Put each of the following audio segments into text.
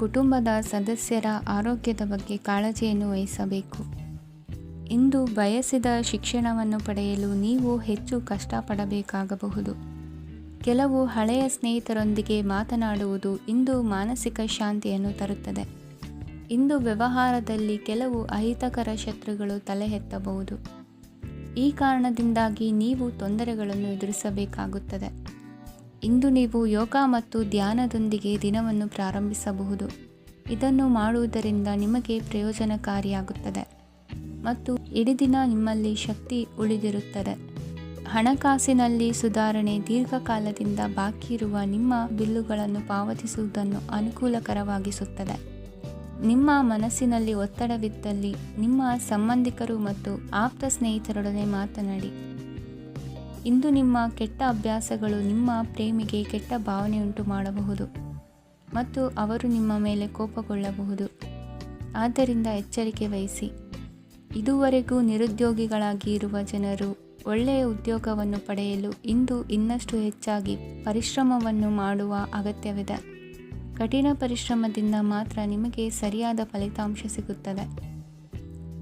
ಕುಟುಂಬದ ಸದಸ್ಯರ ಆರೋಗ್ಯದ ಬಗ್ಗೆ ಕಾಳಜಿಯನ್ನು ವಹಿಸಬೇಕು. ಇಂದು ಬಯಸಿದ ಶಿಕ್ಷಣವನ್ನು ಪಡೆಯಲು ನೀವು ಹೆಚ್ಚು ಕಷ್ಟಪಡಬೇಕಾಗಬಹುದು. ಕೆಲವು ಹಳೆಯ ಸ್ನೇಹಿತರೊಂದಿಗೆ ಮಾತನಾಡುವುದು ಇಂದು ಮಾನಸಿಕ ಶಾಂತಿಯನ್ನು ತರುತ್ತದೆ. ಇಂದು ವ್ಯವಹಾರದಲ್ಲಿ ಕೆಲವು ಅಹಿತಕರ ಶತ್ರುಗಳು ತಲೆ ಎತ್ತಬಹುದು. ಈ ಕಾರಣದಿಂದಾಗಿ ನೀವು ತೊಂದರೆಗಳನ್ನು ಎದುರಿಸಬೇಕಾಗುತ್ತದೆ. ಇಂದು ನೀವು ಯೋಗ ಮತ್ತು ಧ್ಯಾನದೊಂದಿಗೆ ದಿನವನ್ನು ಪ್ರಾರಂಭಿಸಬಹುದು. ಇದನ್ನು ಮಾಡುವುದರಿಂದ ನಿಮಗೆ ಪ್ರಯೋಜನಕಾರಿಯಾಗುತ್ತದೆ ಮತ್ತು ಇಡೀ ದಿನ ನಿಮ್ಮಲ್ಲಿ ಶಕ್ತಿ ಉಳಿದಿರುತ್ತದೆ. ಹಣಕಾಸಿನಲ್ಲಿ ಸುಧಾರಣೆ ದೀರ್ಘಕಾಲದಿಂದ ಬಾಕಿ ಇರುವ ನಿಮ್ಮ ಬಿಲ್ಲುಗಳನ್ನು ಪಾವತಿಸುವುದನ್ನು ಅನುಕೂಲಕರವಾಗಿಸುತ್ತದೆ. ನಿಮ್ಮ ಮನಸ್ಸಿನಲ್ಲಿ ಒತ್ತಡವಿದ್ದಲ್ಲಿ ನಿಮ್ಮ ಸಂಬಂಧಿಕರು ಮತ್ತು ಆಪ್ತ ಸ್ನೇಹಿತರೊಡನೆ ಮಾತನಾಡಿ. ಇಂದು ನಿಮ್ಮ ಕೆಟ್ಟ ಅಭ್ಯಾಸಗಳು ನಿಮ್ಮ ಪ್ರೇಮಿಗೆ ಕೆಟ್ಟ ಭಾವನೆಯುಂಟು ಮಾಡಬಹುದು ಮತ್ತು ಅವರು ನಿಮ್ಮ ಮೇಲೆ ಕೋಪಗೊಳ್ಳಬಹುದು. ಆದ್ದರಿಂದ ಎಚ್ಚರಿಕೆ ವಹಿಸಿ. ಇದುವರೆಗೂ ನಿರುದ್ಯೋಗಿಗಳಾಗಿ ಇರುವ ಜನರು ಒಳ್ಳೆಯ ಉದ್ಯೋಗವನ್ನು ಪಡೆಯಲು ಇಂದು ಇನ್ನಷ್ಟು ಹೆಚ್ಚಾಗಿ ಪರಿಶ್ರಮವನ್ನು ಮಾಡುವ ಅಗತ್ಯವಿದೆ. ಕಠಿಣ ಪರಿಶ್ರಮದಿಂದ ಮಾತ್ರ ನಿಮಗೆ ಸರಿಯಾದ ಫಲಿತಾಂಶ ಸಿಗುತ್ತದೆ.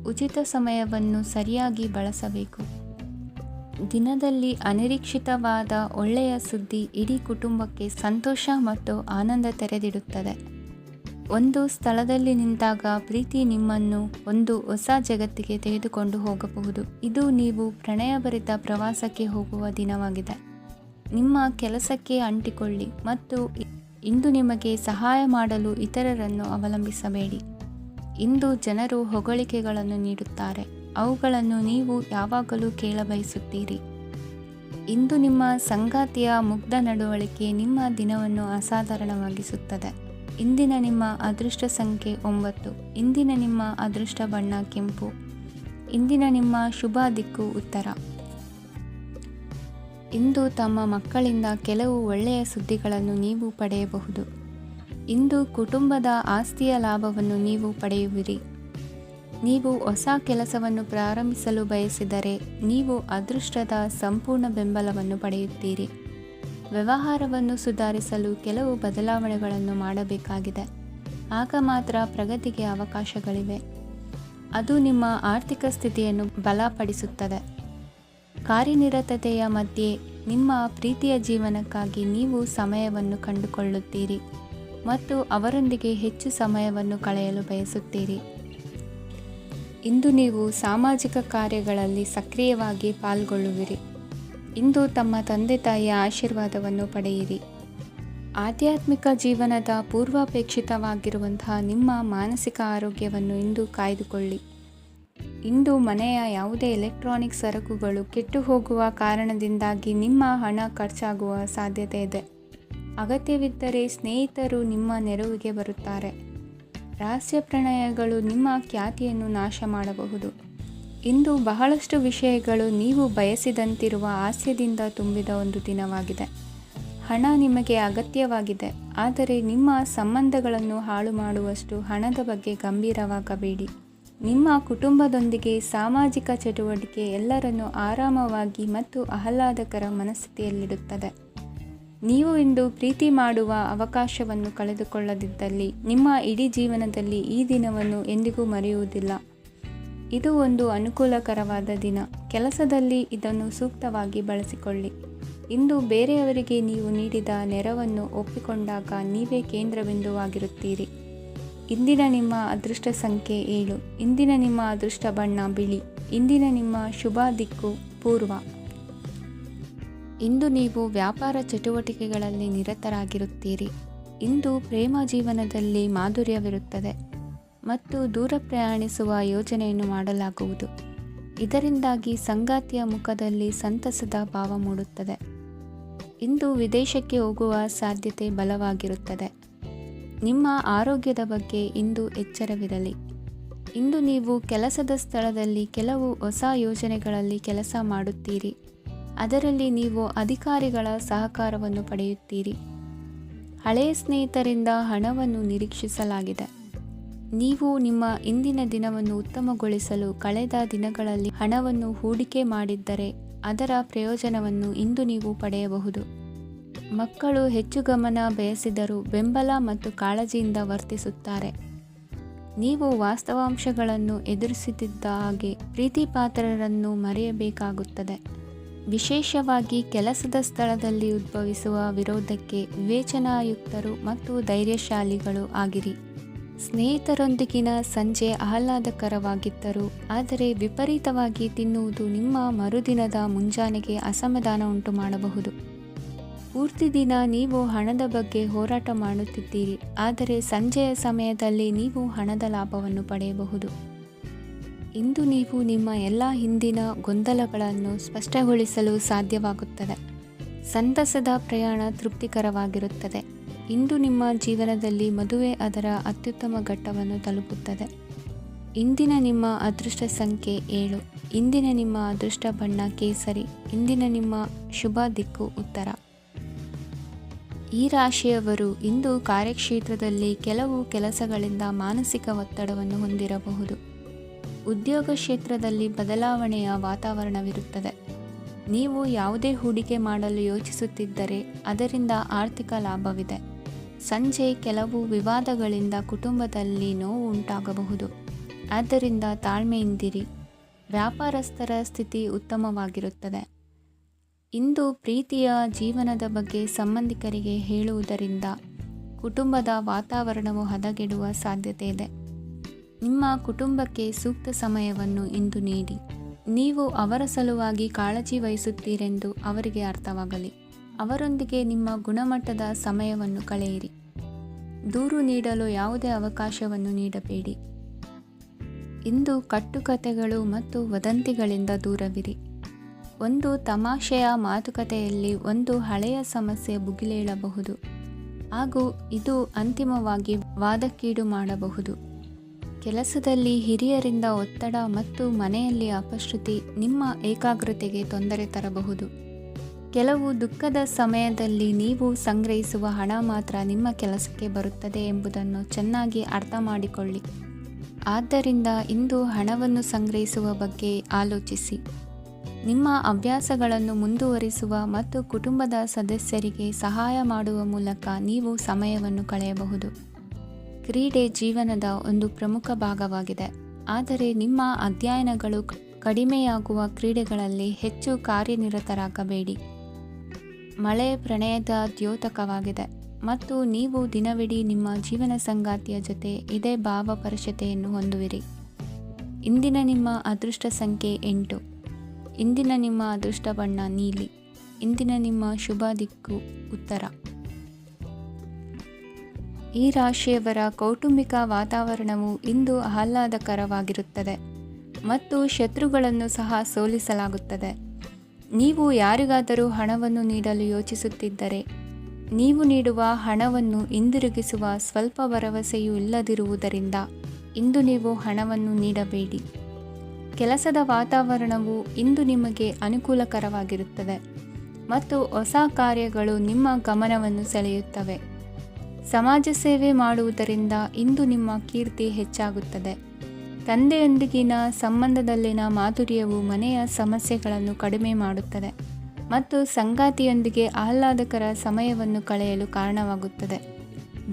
ಉಚಿತ ಸಮಯವನ್ನು ಸರಿಯಾಗಿ ಬಳಸಬೇಕು. ದಿನದಲ್ಲಿ ಅನಿರೀಕ್ಷಿತವಾದ ಒಳ್ಳೆಯ ಸುದ್ದಿ ಇಡೀ ಕುಟುಂಬಕ್ಕೆ ಸಂತೋಷ ಮತ್ತು ಆನಂದ ತೆರೆದಿಡುತ್ತದೆ. ಒಂದು ಸ್ಥಳದಲ್ಲಿ ನಿಂತಾಗ ಪ್ರೀತಿ ನಿಮ್ಮನ್ನು ಒಂದು ಹೊಸ ಜಗತ್ತಿಗೆ ತೆಗೆದುಕೊಂಡು ಹೋಗಬಹುದು. ಇದು ನೀವು ಪ್ರಣಯಭರಿತ ಪ್ರವಾಸಕ್ಕೆ ಹೋಗುವ ದಿನವಾಗಿದೆ. ನಿಮ್ಮ ಕೆಲಸಕ್ಕೆ ಅಂಟಿಕೊಳ್ಳಿ ಮತ್ತು ಇಂದು ನಿಮಗೆ ಸಹಾಯ ಮಾಡಲು ಇತರರನ್ನು ಅವಲಂಬಿಸಬೇಡಿ. ಇಂದು ಜನರು ಹೊಗಳಿಕೆಗಳನ್ನು ನೀಡುತ್ತಾರೆ. ಅವುಗಳನ್ನು ನೀವು ಯಾವಾಗಲೂ ಕೇಳಬಯಸುತ್ತೀರಿ. ಇಂದು ನಿಮ್ಮ ಸಂಗಾತಿಯ ಮುಗ್ಧ ನಡವಳಿಕೆ ನಿಮ್ಮ ದಿನವನ್ನು ಅಸಾಧಾರಣವಾಗಿಸುತ್ತದೆ. ಇಂದಿನ ನಿಮ್ಮ ಅದೃಷ್ಟ ಸಂಖ್ಯೆ 9. ಇಂದಿನ ನಿಮ್ಮ ಅದೃಷ್ಟ ಬಣ್ಣ ಕೆಂಪು. ಇಂದಿನ ನಿಮ್ಮ ಶುಭ ದಿಕ್ಕು ಉತ್ತರ. ಇಂದು ತಮ್ಮ ಮಕ್ಕಳಿಂದ ಕೆಲವು ಒಳ್ಳೆಯ ಸುದ್ದಿಗಳನ್ನು ನೀವು ಪಡೆಯಬಹುದು. ಇಂದು ಕುಟುಂಬದ ಆಸ್ತಿಯ ಲಾಭವನ್ನು ನೀವು ಪಡೆಯುವಿರಿ. ನೀವು ಹೊಸ ಕೆಲಸವನ್ನು ಪ್ರಾರಂಭಿಸಲು ಬಯಸಿದರೆ ನೀವು ಅದೃಷ್ಟದ ಸಂಪೂರ್ಣ ಬೆಂಬಲವನ್ನು ಪಡೆಯುತ್ತೀರಿ. ವ್ಯವಹಾರವನ್ನು ಸುಧಾರಿಸಲು ಕೆಲವು ಬದಲಾವಣೆಗಳನ್ನು ಮಾಡಬೇಕಾಗಿದೆ. ಆಗ ಮಾತ್ರ ಪ್ರಗತಿಗೆ ಅವಕಾಶಗಳಿವೆ. ಅದು ನಿಮ್ಮ ಆರ್ಥಿಕ ಸ್ಥಿತಿಯನ್ನು ಬಲಪಡಿಸುತ್ತದೆ. ಕಾರ್ಯನಿರತತೆಯ ಮಧ್ಯೆ ನಿಮ್ಮ ಪ್ರೀತಿಯ ಜೀವನಕ್ಕಾಗಿ ನೀವು ಸಮಯವನ್ನು ಕಂಡುಕೊಳ್ಳುತ್ತೀರಿ ಮತ್ತು ಅವರೊಂದಿಗೆ ಹೆಚ್ಚು ಸಮಯವನ್ನು ಕಳೆಯಲು ಬಯಸುತ್ತೀರಿ. ಇಂದು ನೀವು ಸಾಮಾಜಿಕ ಕಾರ್ಯಗಳಲ್ಲಿ ಸಕ್ರಿಯವಾಗಿ ಪಾಲ್ಗೊಳ್ಳುವಿರಿ. ಇಂದು ತಮ್ಮ ತಂದೆ ತಾಯಿಯ ಆಶೀರ್ವಾದವನ್ನು ಪಡೆಯಿರಿ. ಆಧ್ಯಾತ್ಮಿಕ ಜೀವನದ ಪೂರ್ವಾಪೇಕ್ಷಿತವಾಗಿರುವಂತಹ ನಿಮ್ಮ ಮಾನಸಿಕ ಆರೋಗ್ಯವನ್ನು ಇಂದು ಕಾಯ್ದುಕೊಳ್ಳಿ. ಇಂದು ಮನೆಯ ಯಾವುದೇ ಎಲೆಕ್ಟ್ರಾನಿಕ್ ಸರಕುಗಳು ಕೆಟ್ಟು ಹೋಗುವ ಕಾರಣದಿಂದಾಗಿ ನಿಮ್ಮ ಹಣ ಖರ್ಚಾಗುವ ಸಾಧ್ಯತೆ ಇದೆ. ಅಗತ್ಯವಿದ್ದರೆ ಸ್ನೇಹಿತರು ನಿಮ್ಮ ನೆರವಿಗೆ ಬರುತ್ತಾರೆ. ರಹಸ್ಯ ಪ್ರಣಯಗಳು ನಿಮ್ಮ ಖ್ಯಾತಿಯನ್ನು ನಾಶ ಮಾಡಬಹುದು. ಇಂದು ಬಹಳಷ್ಟು ವಿಷಯಗಳು ನೀವು ಬಯಸಿದಂತಿರುವ ಹಾಸ್ಯದಿಂದ ತುಂಬಿದ ಒಂದು ದಿನವಾಗಿದೆ. ಹಣ ನಿಮಗೆ ಅಗತ್ಯವಾಗಿದೆ, ಆದರೆ ನಿಮ್ಮ ಸಂಬಂಧಗಳನ್ನು ಹಾಳು ಮಾಡುವಷ್ಟು ಹಣದ ಬಗ್ಗೆ ಗಂಭೀರವಾಗಬೇಡಿ. ನಿಮ್ಮ ಕುಟುಂಬದೊಂದಿಗೆ ಸಾಮಾಜಿಕ ಚಟುವಟಿಕೆ ಎಲ್ಲರನ್ನೂ ಆರಾಮವಾಗಿ ಮತ್ತು ಆಹ್ಲಾದಕರ ಮನಸ್ಥಿತಿಯಲ್ಲಿಡುತ್ತದೆ. ನೀವು ಇಂದು ಪ್ರೀತಿ ಮಾಡುವ ಅವಕಾಶವನ್ನು ಕಳೆದುಕೊಳ್ಳದಿದ್ದಲ್ಲಿ ನಿಮ್ಮ ಇಡೀ ಜೀವನದಲ್ಲಿ ಈ ದಿನವನ್ನು ಎಂದಿಗೂ ಮರೆಯುವುದಿಲ್ಲ. ಇದು ಒಂದು ಅನುಕೂಲಕರವಾದ ದಿನ. ಕೆಲಸದಲ್ಲಿ ಇದನ್ನು ಸೂಕ್ತವಾಗಿ ಬಳಸಿಕೊಳ್ಳಿ. ಇಂದು ಬೇರೆಯವರಿಗೆ ನೀವು ನೀಡಿದ ನೆರವನ್ನು ಒಪ್ಪಿಕೊಂಡಾಗ ನೀವೇ ಕೇಂದ್ರಬಿಂದುವಾಗಿರುತ್ತೀರಿ. ಇಂದಿನ ನಿಮ್ಮ ಅದೃಷ್ಟ ಸಂಖ್ಯೆ 7. ಇಂದಿನ ನಿಮ್ಮ ಅದೃಷ್ಟ ಬಣ್ಣ ಬಿಳಿ. ಇಂದಿನ ನಿಮ್ಮ ಶುಭ ದಿಕ್ಕು ಪೂರ್ವ. ಇಂದು ನೀವು ವ್ಯಾಪಾರ ಚಟುವಟಿಕೆಗಳಲ್ಲಿ ನಿರತರಾಗಿರುತ್ತೀರಿ. ಇಂದು ಪ್ರೇಮ ಜೀವನದಲ್ಲಿ ಮಾಧುರ್ಯವಿರುತ್ತದೆ ಮತ್ತು ದೂರ ಪ್ರಯಾಣಿಸುವ ಯೋಜನೆಯನ್ನು ಮಾಡಲಾಗುವುದು. ಇದರಿಂದಾಗಿ ಸಂಗಾತಿಯ ಮುಖದಲ್ಲಿ ಸಂತಸದ ಭಾವ ಮೂಡುತ್ತದೆ. ಇಂದು ವಿದೇಶಕ್ಕೆ ಹೋಗುವ ಸಾಧ್ಯತೆ ಬಲವಾಗಿರುತ್ತದೆ. ನಿಮ್ಮ ಆರೋಗ್ಯದ ಬಗ್ಗೆ ಇಂದು ಎಚ್ಚರವಿರಲಿ. ಇಂದು ನೀವು ಕೆಲಸದ ಸ್ಥಳದಲ್ಲಿ ಕೆಲವು ಹೊಸ ಯೋಜನೆಗಳಲ್ಲಿ ಕೆಲಸ ಮಾಡುತ್ತೀರಿ. ಅದರಲ್ಲಿ ನೀವು ಅಧಿಕಾರಿಗಳ ಸಹಕಾರವನ್ನು ಪಡೆಯುತ್ತೀರಿ. ಹಳೆಯ ಸ್ನೇಹಿತರಿಂದ ಹಣವನ್ನು ನಿರೀಕ್ಷಿಸಲಾಗಿದೆ. ನೀವು ನಿಮ್ಮ ಇಂದಿನ ದಿನವನ್ನು ಉತ್ತಮಗೊಳಿಸಲು ಕಳೆದ ದಿನಗಳಲ್ಲಿ ಹಣವನ್ನು ಹೂಡಿಕೆ ಮಾಡಿದ್ದರೆ ಅದರ ಪ್ರಯೋಜನವನ್ನು ಇಂದು ನೀವು ಪಡೆಯಬಹುದು. ಮಕ್ಕಳು ಹೆಚ್ಚು ಗಮನ ಬಯಸಿದರೂ ಬೆಂಬಲ ಮತ್ತು ಕಾಳಜಿಯಿಂದ ವರ್ತಿಸುತ್ತಾರೆ. ನೀವು ವಾಸ್ತವಾಂಶಗಳನ್ನು ಎದುರಿಸುತ್ತಿದ್ದ ಹಾಗೆ ಪ್ರೀತಿಪಾತ್ರರನ್ನು ಮರೆಯಬೇಕಾಗುತ್ತದೆ. ವಿಶೇಷವಾಗಿ ಕೆಲಸದ ಸ್ಥಳದಲ್ಲಿ ಉದ್ಭವಿಸುವ ವಿರೋಧಕ್ಕೆ ವಿವೇಚನಾಯುಕ್ತರು ಮತ್ತು ಧೈರ್ಯಶಾಲಿಗಳು ಆಗಿರಿ. ಸ್ನೇಹಿತರೊಂದಿಗಿನ ಸಂಜೆ ಆಹ್ಲಾದಕರವಾಗಿದ್ದರೂ ಆದರೆ ವಿಪರೀತವಾಗಿ ತಿನ್ನುವುದು ನಿಮ್ಮ ಮರುದಿನದ ಮುಂಜಾನೆಗೆ ಅಸಮಾಧಾನ ಉಂಟು ಮಾಡಬಹುದು. ಪೂರ್ತಿ ದಿನ ನೀವು ಹಣದ ಬಗ್ಗೆ ಹೋರಾಟ ಮಾಡುತ್ತಿದ್ದೀರಿ, ಆದರೆ ಸಂಜೆಯ ಸಮಯದಲ್ಲಿ ನೀವು ಹಣದ ಲಾಭವನ್ನು ಪಡೆಯಬಹುದು. ಇಂದು ನೀವು ನಿಮ್ಮ ಎಲ್ಲ ಹಿಂದಿನ ಗೊಂದಲಗಳನ್ನು ಸ್ಪಷ್ಟಗೊಳಿಸಲು ಸಾಧ್ಯವಾಗುತ್ತದೆ. ಸಂತಸದ ಪ್ರಯಾಣ ತೃಪ್ತಿಕರವಾಗಿರುತ್ತದೆ. ಇಂದು ನಿಮ್ಮ ಜೀವನದಲ್ಲಿ ಮದುವೆ ಅದರ ಅತ್ಯುತ್ತಮ ಘಟ್ಟವನ್ನು ತಲುಪುತ್ತದೆ. ಇಂದಿನ ನಿಮ್ಮ ಅದೃಷ್ಟ ಸಂಖ್ಯೆ 7. ಇಂದಿನ ನಿಮ್ಮ ಅದೃಷ್ಟ ಬಣ್ಣ ಕೇಸರಿ. ಇಂದಿನ ನಿಮ್ಮ ಶುಭ ದಿಕ್ಕು ಉತ್ತರ. ಈ ರಾಶಿಯವರು ಇಂದು ಕಾರ್ಯಕ್ಷೇತ್ರದಲ್ಲಿ ಕೆಲವು ಕೆಲಸಗಳಿಂದ ಮಾನಸಿಕ ಒತ್ತಡವನ್ನು ಹೊಂದಿರಬಹುದು. ಉದ್ಯೋಗ ಕ್ಷೇತ್ರದಲ್ಲಿ ಬದಲಾವಣೆಯ ವಾತಾವರಣವಿರುತ್ತದೆ. ನೀವು ಯಾವುದೇ ಹೂಡಿಕೆ ಮಾಡಲು ಯೋಚಿಸುತ್ತಿದ್ದರೆ ಅದರಿಂದ ಆರ್ಥಿಕ ಲಾಭವಿದೆ. ಸಂಜೆ ಕೆಲವು ವಿವಾದಗಳಿಂದ ಕುಟುಂಬದಲ್ಲಿ ನೋವು ಉಂಟಾಗಬಹುದು, ಆದ್ದರಿಂದ ತಾಳ್ಮೆಯಿಂದಿರಿ. ವ್ಯಾಪಾರಸ್ಥರ ಸ್ಥಿತಿ ಉತ್ತಮವಾಗಿರುತ್ತದೆ. ಇಂದು ಪ್ರೀತಿಯ ಜೀವನದ ಬಗ್ಗೆ ಸಂಬಂಧಿಕರಿಗೆ ಹೇಳುವುದರಿಂದ ಕುಟುಂಬದ ವಾತಾವರಣವು ಹದಗೆಡುವ ಸಾಧ್ಯತೆ ಇದೆ. ನಿಮ್ಮ ಕುಟುಂಬಕ್ಕೆ ಸೂಕ್ತ ಸಮಯವನ್ನು ಇಂದು ನೀಡಿ. ನೀವು ಅವರ ಸಲುವಾಗಿ ಕಾಳಜಿ ವಹಿಸುತ್ತೀರೆಂದು ಅವರಿಗೆ ಅರ್ಥವಾಗಲಿ. ಅವರೊಂದಿಗೆ ನಿಮ್ಮ ಗುಣಮಟ್ಟದ ಸಮಯವನ್ನು ಕಳೆಯಿರಿ. ದೂರು ನೀಡಲು ಯಾವುದೇ ಅವಕಾಶವನ್ನು ನೀಡಬೇಡಿ. ಇಂದು ಕಟ್ಟುಕತೆಗಳು ಮತ್ತು ವದಂತಿಗಳಿಂದ ದೂರವಿರಿ. ಒಂದು ತಮಾಷೆಯ ಮಾತುಕತೆಯಲ್ಲಿ ಒಂದು ಹಳೆಯ ಸಮಸ್ಯೆ ಭುಗಿಲೇಳಬಹುದು ಹಾಗೂ ಇದು ಅಂತಿಮವಾಗಿ ವಾದಕ್ಕೀಡು ಮಾಡಬಹುದು. ಕೆಲಸದಲ್ಲಿ ಹಿರಿಯರಿಂದ ಒತ್ತಡ ಮತ್ತು ಮನೆಯಲ್ಲಿ ಅಪಶ್ರುತಿ ನಿಮ್ಮ ಏಕಾಗ್ರತೆಗೆ ತೊಂದರೆ ತರಬಹುದು. ಕೆಲವು ದುಃಖದ ಸಮಯದಲ್ಲಿ ನೀವು ಸಂಗ್ರಹಿಸುವ ಹಣ ಮಾತ್ರ ನಿಮ್ಮ ಕೆಲಸಕ್ಕೆ ಬರುತ್ತದೆ ಎಂಬುದನ್ನು ಚೆನ್ನಾಗಿ ಅರ್ಥ ಮಾಡಿಕೊಳ್ಳಿ. ಆದ್ದರಿಂದ ಇಂದು ಹಣವನ್ನು ಸಂಗ್ರಹಿಸುವ ಬಗ್ಗೆ ಆಲೋಚಿಸಿ. ನಿಮ್ಮ ಅಭ್ಯಾಸಗಳನ್ನು ಮುಂದುವರಿಸುವ ಮತ್ತು ಕುಟುಂಬದ ಸದಸ್ಯರಿಗೆ ಸಹಾಯ ಮಾಡುವ ಮೂಲಕ ನೀವು ಸಮಯವನ್ನು ಕಳೆಯಬಹುದು. ಕ್ರೀಡೆ ಜೀವನದ ಒಂದು ಪ್ರಮುಖ ಭಾಗವಾಗಿದೆ, ಆದರೆ ನಿಮ್ಮ ಅಧ್ಯಯನಗಳು ಕಡಿಮೆಯಾಗುವ ಕ್ರೀಡೆಗಳಲ್ಲಿ ಹೆಚ್ಚು ಕಾರ್ಯನಿರತರಾಗಬೇಡಿ. ಮಳೆ ಪ್ರಣಯದ ದ್ಯೋತಕವಾಗಿದೆ ಮತ್ತು ನೀವು ದಿನವಿಡೀ ನಿಮ್ಮ ಜೀವನ ಸಂಗಾತಿಯ ಜೊತೆ ಇದೇ ಭಾವಪರಶತೆಯನ್ನು ಹೊಂದುವಿರಿ. ಇಂದಿನ ನಿಮ್ಮ ಅದೃಷ್ಟ ಸಂಖ್ಯೆ 8. ಇಂದಿನ ನಿಮ್ಮ ಅದೃಷ್ಟ ಬಣ್ಣ ನೀಲಿ. ಇಂದಿನ ನಿಮ್ಮ ಶುಭ ದಿಕ್ಕು ಉತ್ತರ. ಈ ರಾಶಿಯವರ ಕೌಟುಂಬಿಕ ವಾತಾವರಣವು ಇಂದು ಆಹ್ಲಾದಕರವಾಗಿರುತ್ತದೆ ಮತ್ತು ಶತ್ರುಗಳನ್ನು ಸಹ ಸೋಲಿಸಲಾಗುತ್ತದೆ. ನೀವು ಯಾರಿಗಾದರೂ ಹಣವನ್ನು ನೀಡಲು ಯೋಚಿಸುತ್ತಿದ್ದರೆ ನೀವು ನೀಡುವ ಹಣವನ್ನು ಹಿಂದಿರುಗಿಸುವ ಸ್ವಲ್ಪ ಭರವಸೆಯೂ ಇಲ್ಲದಿರುವುದರಿಂದ ಇಂದು ನೀವು ಹಣವನ್ನು ನೀಡಬೇಡಿ. ಕೆಲಸದ ವಾತಾವರಣವು ಇಂದು ನಿಮಗೆ ಅನುಕೂಲಕರವಾಗಿರುತ್ತದೆ ಮತ್ತು ಹೊಸ ಕಾರ್ಯಗಳು ನಿಮ್ಮ ಗಮನವನ್ನು ಸೆಳೆಯುತ್ತವೆ. ಸಮಾಜ ಸೇವೆ ಮಾಡುವುದರಿಂದ ಇಂದು ನಿಮ್ಮ ಕೀರ್ತಿ ಹೆಚ್ಚಾಗುತ್ತದೆ. ತಂದೆಯೊಂದಿಗಿನ ಸಂಬಂಧದಲ್ಲಿನ ಮಾಧುರ್ಯವು ಮನೆಯ ಸಮಸ್ಯೆಗಳನ್ನು ಕಡಿಮೆ ಮಾಡುತ್ತದೆ ಮತ್ತು ಸಂಗಾತಿಯೊಂದಿಗೆ ಆಹ್ಲಾದಕರ ಸಮಯವನ್ನು ಕಳೆಯಲು ಕಾರಣವಾಗುತ್ತದೆ.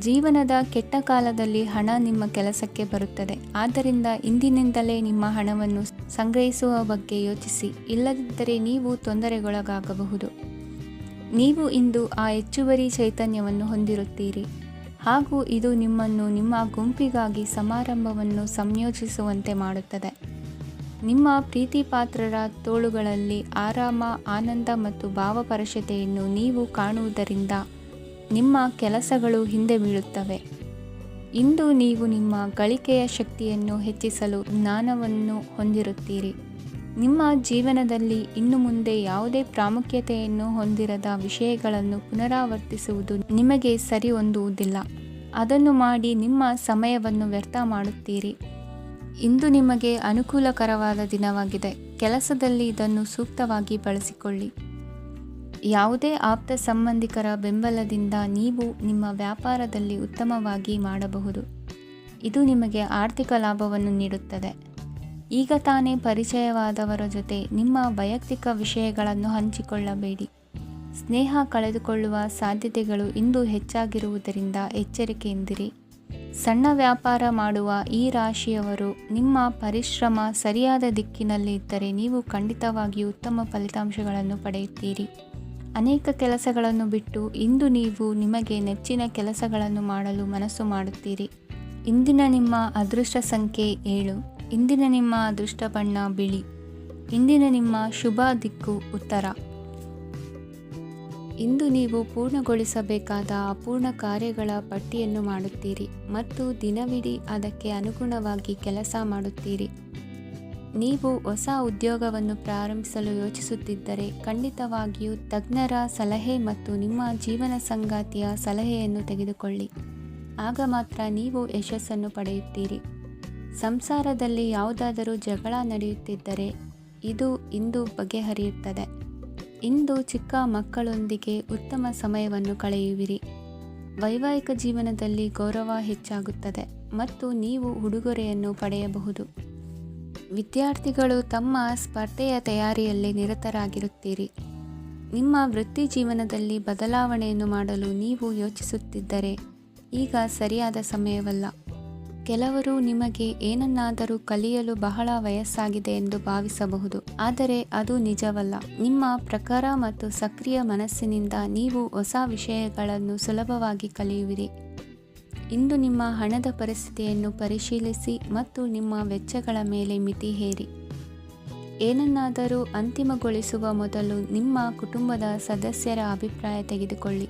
ಜೀವನದ ಕೆಟ್ಟ ಕಾಲದಲ್ಲಿ ಹಣ ನಿಮ್ಮ ಕೆಲಸಕ್ಕೆ ಬರುತ್ತದೆ, ಆದ್ದರಿಂದ ಇಂದಿನಿಂದಲೇ ನಿಮ್ಮ ಹಣವನ್ನು ಸಂಗ್ರಹಿಸುವ ಬಗ್ಗೆ ಯೋಚಿಸಿ, ಇಲ್ಲದಿದ್ದರೆ ನೀವು ತೊಂದರೆಗೊಳಗಾಗಬಹುದು. ನೀವು ಇಂದು ಆ ಹೆಚ್ಚುವರಿ ಚೈತನ್ಯವನ್ನು ಹೊಂದಿರುತ್ತೀರಿ ಹಾಗೂ ಇದು ನಿಮ್ಮನ್ನು ನಿಮ್ಮ ಗುಂಪಿಗಾಗಿ ಸಮಾರಂಭವನ್ನು ಸಂಯೋಜಿಸುವಂತೆ ಮಾಡುತ್ತದೆ. ನಿಮ್ಮ ಪ್ರೀತಿಪಾತ್ರರ ತೋಳುಗಳಲ್ಲಿ ಆರಾಮ, ಆನಂದ ಮತ್ತು ಭಾವಪರಶತೆಯನ್ನು ನೀವು ಕಾಣುವುದರಿಂದ ನಿಮ್ಮ ಕೆಲಸಗಳು ಹಿಂದೆ ಬೀಳುತ್ತವೆ. ಇಂದು ನೀವು ನಿಮ್ಮ ಗಳಿಕೆಯ ಶಕ್ತಿಯನ್ನು ಹೆಚ್ಚಿಸಲು ಜ್ಞಾನವನ್ನು ಹೊಂದಿರುತ್ತೀರಿ. ನಿಮ್ಮ ಜೀವನದಲ್ಲಿ ಇನ್ನು ಮುಂದೆ ಯಾವುದೇ ಪ್ರಾಮುಖ್ಯತೆಯನ್ನು ಹೊಂದಿರದ ವಿಷಯಗಳನ್ನು ಪುನರಾವರ್ತಿಸುವುದು ನಿಮಗೆ ಸರಿ ಹೊಂದುವುದಿಲ್ಲ. ಅದನ್ನು ಮಾಡಿ ನಿಮ್ಮ ಸಮಯವನ್ನು ವ್ಯರ್ಥ ಮಾಡುತ್ತೀರಿ. ಇಂದು ನಿಮಗೆ ಅನುಕೂಲಕರವಾದ ದಿನವಾಗಿದೆ. ಕೆಲಸದಲ್ಲಿ ಇದನ್ನು ಸೂಕ್ತವಾಗಿ ಬಳಸಿಕೊಳ್ಳಿ. ಯಾವುದೇ ಆಪ್ತ ಸಂಬಂಧಿಕರ ಬೆಂಬಲದಿಂದ ನೀವು ನಿಮ್ಮ ವ್ಯಾಪಾರದಲ್ಲಿ ಉತ್ತಮವಾಗಿ ಮಾಡಬಹುದು. ಇದು ನಿಮಗೆ ಆರ್ಥಿಕ ಲಾಭವನ್ನು ನೀಡುತ್ತದೆ. ಈಗ ತಾನೇ ಪರಿಚಯವಾದವರ ಜೊತೆ ನಿಮ್ಮ ವೈಯಕ್ತಿಕ ವಿಷಯಗಳನ್ನು ಹಂಚಿಕೊಳ್ಳಬೇಡಿ. ಸ್ನೇಹ ಕಳೆದುಕೊಳ್ಳುವ ಸಾಧ್ಯತೆಗಳು ಇಂದು ಹೆಚ್ಚಾಗಿರುವುದರಿಂದ ಎಚ್ಚರಿಕೆಯಿಂದಿರಿ. ಸಣ್ಣ ವ್ಯಾಪಾರ ಮಾಡುವ ಈ ರಾಶಿಯವರು ನಿಮ್ಮ ಪರಿಶ್ರಮ ಸರಿಯಾದ ದಿಕ್ಕಿನಲ್ಲಿ ಇದ್ದರೆ ನೀವು ಖಂಡಿತವಾಗಿಯೂ ಉತ್ತಮ ಫಲಿತಾಂಶಗಳನ್ನು ಪಡೆಯುತ್ತೀರಿ. ಅನೇಕ ಕೆಲಸಗಳನ್ನು ಬಿಟ್ಟು ಇಂದು ನೀವು ನಿಮಗೆ ನೆಚ್ಚಿನ ಕೆಲಸಗಳನ್ನು ಮಾಡಲು ಮನಸ್ಸು ಮಾಡುತ್ತೀರಿ. ಇಂದಿನ ನಿಮ್ಮ ಅದೃಷ್ಟ ಸಂಖ್ಯೆ 7. ಇಂದಿನ ನಿಮ್ಮ ಅದೃಷ್ಟ ಬಣ್ಣ ಬಿಳಿ. ಇಂದಿನ ನಿಮ್ಮ ಶುಭ ದಿಕ್ಕು ಉತ್ತರ. ಇಂದು ನೀವು ಪೂರ್ಣಗೊಳಿಸಬೇಕಾದ ಅಪೂರ್ಣ ಕಾರ್ಯಗಳ ಪಟ್ಟಿಯನ್ನು ಮಾಡುತ್ತೀರಿ ಮತ್ತು ದಿನವಿಡೀ ಅದಕ್ಕೆ ಅನುಗುಣವಾಗಿ ಕೆಲಸ ಮಾಡುತ್ತೀರಿ. ನೀವು ಹೊಸ ಉದ್ಯೋಗವನ್ನು ಪ್ರಾರಂಭಿಸಲು ಯೋಚಿಸುತ್ತಿದ್ದರೆ ಖಂಡಿತವಾಗಿಯೂ ತಜ್ಞರ ಸಲಹೆ ಮತ್ತು ನಿಮ್ಮ ಜೀವನ ಸಂಗಾತಿಯ ಸಲಹೆಯನ್ನು ತೆಗೆದುಕೊಳ್ಳಿ. ಆಗ ಮಾತ್ರ ನೀವು ಯಶಸ್ಸನ್ನು ಪಡೆಯುತ್ತೀರಿ. ಸಂಸಾರದಲ್ಲಿ ಯಾವುದಾದರೂ ಜಗಳ ನಡೆಯುತ್ತಿದ್ದರೆ ಇದು ಇಂದು ಬಗೆಹರಿಯುತ್ತದೆ. ಇಂದು ಚಿಕ್ಕ ಮಕ್ಕಳೊಂದಿಗೆ ಉತ್ತಮ ಸಮಯವನ್ನು ಕಳೆಯುವಿರಿ. ವೈವಾಹಿಕ ಜೀವನದಲ್ಲಿ ಗೌರವ ಹೆಚ್ಚಾಗುತ್ತದೆ ಮತ್ತು ನೀವು ಉಡುಗೊರೆಯನ್ನು ಪಡೆಯಬಹುದು. ವಿದ್ಯಾರ್ಥಿಗಳು ತಮ್ಮ ಸ್ಪರ್ಧೆಯ ತಯಾರಿಯಲ್ಲಿ ನಿರತರಾಗಿರುತ್ತೀರಿ. ನಿಮ್ಮ ವೃತ್ತಿ ಜೀವನದಲ್ಲಿ ಬದಲಾವಣೆಯನ್ನು ಮಾಡಲು ನೀವು ಯೋಚಿಸುತ್ತಿದ್ದರೆ ಈಗ ಸರಿಯಾದ ಸಮಯವಲ್ಲ. ಕೆಲವರು ನಿಮಗೆ ಏನನ್ನಾದರೂ ಕಲಿಯಲು ಬಹಳ ವಯಸ್ಸಾಗಿದೆ ಎಂದು ಭಾವಿಸಬಹುದು, ಆದರೆ ಅದು ನಿಜವಲ್ಲ. ನಿಮ್ಮ ಪ್ರಖರ ಮತ್ತು ಸಕ್ರಿಯ ಮನಸ್ಸಿನಿಂದ ನೀವು ಹೊಸ ವಿಷಯಗಳನ್ನು ಸುಲಭವಾಗಿ ಕಲಿಯುವಿರಿ. ಇಂದು ನಿಮ್ಮ ಹಣದ ಪರಿಸ್ಥಿತಿಯನ್ನು ಪರಿಶೀಲಿಸಿ ಮತ್ತು ನಿಮ್ಮ ವೆಚ್ಚಗಳ ಮೇಲೆ ಮಿತಿ ಹೇರಿ. ಏನನ್ನಾದರೂ ಅಂತಿಮಗೊಳಿಸುವ ಮೊದಲು ನಿಮ್ಮ ಕುಟುಂಬದ ಸದಸ್ಯರ ಅಭಿಪ್ರಾಯ ತೆಗೆದುಕೊಳ್ಳಿ.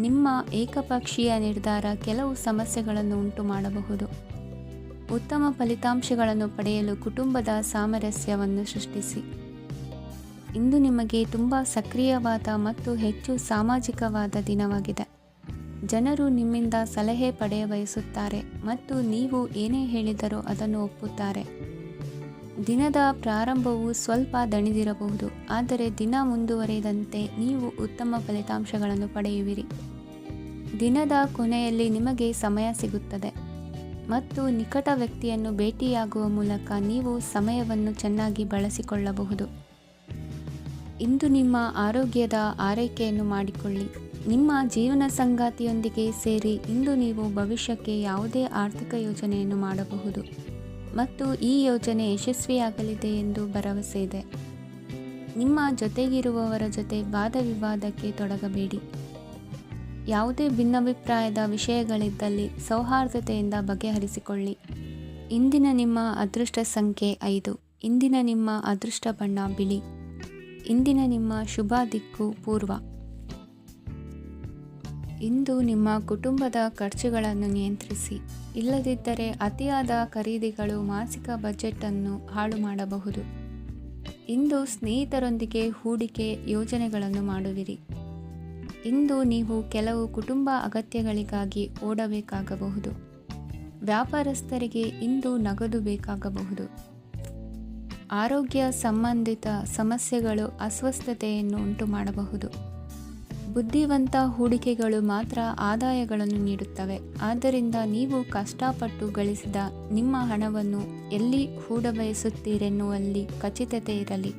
ನಿಮ್ಮ ಏಕಪಕ್ಷೀಯ ನಿರ್ಧಾರ ಕೆಲವು ಸಮಸ್ಯೆಗಳನ್ನು ಉಂಟು ಮಾಡಬಹುದು. ಉತ್ತಮ ಫಲಿತಾಂಶಗಳನ್ನು ಪಡೆಯಲು ಕುಟುಂಬದ ಸಾಮರಸ್ಯವನ್ನು ಸೃಷ್ಟಿಸಿ. ಇಂದು ನಿಮಗೆ ತುಂಬ ಸಕ್ರಿಯವಾದ ಮತ್ತು ಹೆಚ್ಚು ಸಾಮಾಜಿಕವಾದ ದಿನವಾಗಿದೆ. ಜನರು ನಿಮ್ಮಿಂದ ಸಲಹೆ ಪಡೆಯ ಬಯಸುತ್ತಾರೆ ಮತ್ತು ನೀವು ಏನೇ ಹೇಳಿದರೂ ಅದನ್ನು ಒಪ್ಪುತ್ತಾರೆ. ದಿನದ ಪ್ರಾರಂಭವು ಸ್ವಲ್ಪ ದಣಿದಿರಬಹುದು, ಆದರೆ ದಿನ ಮುಂದುವರಿದಂತೆ ನೀವು ಉತ್ತಮ ಫಲಿತಾಂಶಗಳನ್ನು ಪಡೆಯುವಿರಿ. ದಿನದ ಕೊನೆಯಲ್ಲಿ ನಿಮಗೆ ಸಮಯ ಸಿಗುತ್ತದೆ ಮತ್ತು ನಿಕಟ ವ್ಯಕ್ತಿಯನ್ನು ಭೇಟಿಯಾಗುವ ಮೂಲಕ ನೀವು ಸಮಯವನ್ನು ಚೆನ್ನಾಗಿ ಬಳಸಿಕೊಳ್ಳಬಹುದು. ಇಂದು ನಿಮ್ಮ ಆರೋಗ್ಯದ ಆರೈಕೆಯನ್ನು ಮಾಡಿಕೊಳ್ಳಿ. ನಿಮ್ಮ ಜೀವನ ಸಂಗಾತಿಯೊಂದಿಗೆ ಸೇರಿ ಇಂದು ನೀವು ಭವಿಷ್ಯಕ್ಕೆ ಯಾವುದೇ ಆರ್ಥಿಕ ಯೋಜನೆಯನ್ನು ಮಾಡಬಹುದು ಮತ್ತು ಈ ಯೋಜನೆ ಯಶಸ್ವಿಯಾಗಲಿದೆ ಎಂದು ಭರವಸೆ ಇದೆ. ನಿಮ್ಮ ಜೊತೆಗಿರುವವರ ಜೊತೆ ವಾದ ವಿವಾದಕ್ಕೆ ತೊಡಗಬೇಡಿ. ಯಾವುದೇ ಭಿನ್ನಾಭಿಪ್ರಾಯದ ವಿಷಯಗಳಿದ್ದಲ್ಲಿ ಸೌಹಾರ್ದತೆಯಿಂದ ಬಗೆಹರಿಸಿಕೊಳ್ಳಿ. ಇಂದಿನ ನಿಮ್ಮ ಅದೃಷ್ಟ ಸಂಖ್ಯೆ 5. ಇಂದಿನ ನಿಮ್ಮ ಅದೃಷ್ಟ ಬಣ್ಣ ಬಿಳಿ. ಇಂದಿನ ನಿಮ್ಮ ಶುಭ ದಿಕ್ಕು ಪೂರ್ವ. ಇಂದು ನಿಮ್ಮ ಕುಟುಂಬದ ಖರ್ಚುಗಳನ್ನು ನಿಯಂತ್ರಿಸಿ. ಇಲ್ಲದಿದ್ದರೆ ಅತಿಯಾದ ಖರೀದಿಗಳು ಮಾಸಿಕ ಬಜೆಟನ್ನು ಹಾಳು ಮಾಡಬಹುದು. ಇಂದು ಸ್ನೇಹಿತರೊಂದಿಗೆ ಹೂಡಿಕೆ ಯೋಜನೆಗಳನ್ನು ಮಾಡುವಿರಿ. ಇಂದು ನೀವು ಕೆಲವು ಕುಟುಂಬ ಅಗತ್ಯಗಳಿಗಾಗಿ ಓಡಬೇಕಾಗಬಹುದು. ವ್ಯಾಪಾರಸ್ಥರಿಗೆ ಇಂದು ನಗದು ಬೇಕಾಗಬಹುದು. ಆರೋಗ್ಯ ಸಂಬಂಧಿತ ಸಮಸ್ಯೆಗಳು ಅಸ್ವಸ್ಥತೆಯನ್ನು ಉಂಟು ಮಾಡಬಹುದು. ಬುದ್ಧಿವಂತ ಹೂಡಿಕೆಗಳು ಮಾತ್ರ ಆದಾಯಗಳನ್ನು ನೀಡುತ್ತವೆ. ಆದ್ದರಿಂದ ನೀವು ಕಷ್ಟಪಟ್ಟು ಗಳಿಸಿದ ನಿಮ್ಮ ಹಣವನ್ನು ಎಲ್ಲಿ ಹೂಡಬಯಸುತ್ತೀರೆನ್ನುವಲ್ಲಿ ಖಚಿತತೆ ಇರಲಿ.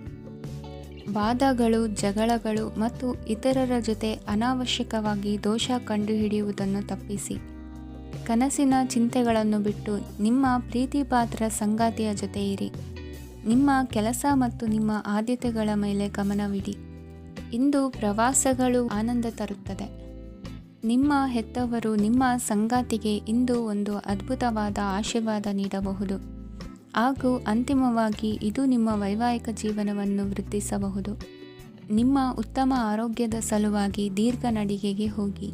ವಾದಗಳು, ಜಗಳಗಳು ಮತ್ತು ಇತರರ ಜೊತೆ ಅನಾವಶ್ಯಕವಾಗಿ ದೋಷ ಕಂಡುಹಿಡಿಯುವುದನ್ನು ತಪ್ಪಿಸಿ. ಕನಸಿನ ಚಿಂತೆಗಳನ್ನು ಬಿಟ್ಟು ನಿಮ್ಮ ಪ್ರೀತಿಪಾತ್ರ ಸಂಗಾತಿಯ ಜೊತೆ ಇರಿ. ನಿಮ್ಮ ಕೆಲಸ ಮತ್ತು ನಿಮ್ಮ ಆದ್ಯತೆಗಳ ಮೇಲೆ ಗಮನವಿಡಿ. ಇಂದು ಪ್ರವಾಸಗಳು ಆನಂದ ತರುತ್ತದೆ. ನಿಮ್ಮ ಹೆತ್ತವರು ನಿಮ್ಮ ಸಂಗಾತಿಗೆ ಇಂದು ಒಂದು ಅದ್ಭುತವಾದ ಆಶೀರ್ವಾದ ನೀಡಬಹುದು ಹಾಗೂ ಅಂತಿಮವಾಗಿ ಇದು ನಿಮ್ಮ ವೈವಾಹಿಕ ಜೀವನವನ್ನು ವೃದ್ಧಿಸಬಹುದು. ನಿಮ್ಮ ಉತ್ತಮ ಆರೋಗ್ಯದ ಸಲುವಾಗಿ ದೀರ್ಘ ನಡಿಗೆಗೆ ಹೋಗಿ.